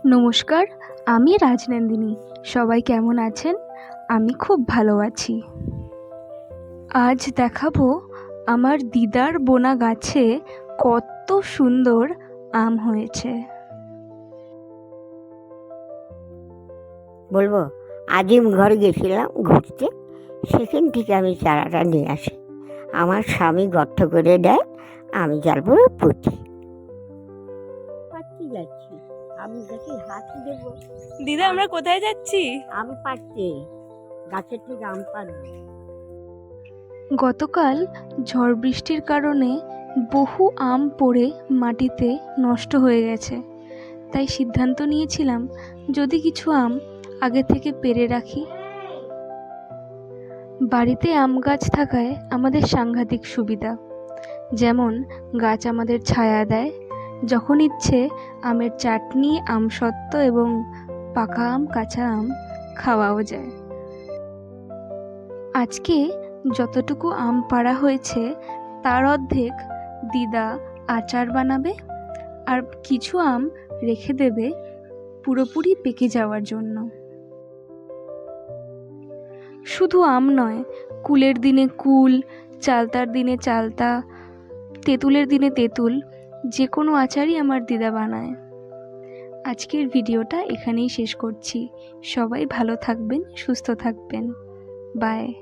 নমস্কার, আমি রাজনন্দিনী। সবাই কেমন আছেন? আমি খুব ভালো আছি। আজ দেখাবো আমার দিদার বোনা গাছে কত সুন্দর আম হয়েছে। বলবো, আজিম ঘর গেছিলাম ঘুরতে, সেখান থেকে আমি চারাটা নিয়ে আসি। আমার স্বামী গর্ত করে দেয়, আমি জাল করে পুঁতি। পাচ্ছি যাচ্ছি, আমি গাছে হাত দেবো। দিদা, আমরা কোথায় যাচ্ছি? আম পাড়তে, গাছের থেকে আম পাড়বো। গতকাল ঝড় বৃষ্টির কারণে বহু আম পড়ে মাটিতে নষ্ট হয়ে গেছে। তাই সিদ্ধান্ত নিয়েছিলাম যদি কিছু আম আগে থেকে পেড়ে রাখি। বাড়িতে আম গাছ থাকায় আমাদের সাংঘাতিক সুবিধা। যেমন গাছ আমাদের ছায়া দেয়, যখন ইচ্ছে আমের চাটনি, আমসত্ত্ব এবং পাকা আম, কাঁচা আম খাওয়াও যায়। আজকে যতটুকু আম পাড়া হয়েছে তার অর্ধেক দিদা আচার বানাবে, আর কিছু আম রেখে দেবে পুরোপুরি পেকে যাওয়ার জন্য। শুধু আম নয়, কুলের দিনে কুল, চালতার দিনে চালতা, তেঁতুলের দিনে তেঁতুল, যে কোনো আচারই আমার দিদা বানায়। আজকের ভিডিওটা এখানেই শেষ করছি। সবাই ভালো থাকবেন, সুস্থ থাকবেন। বাই।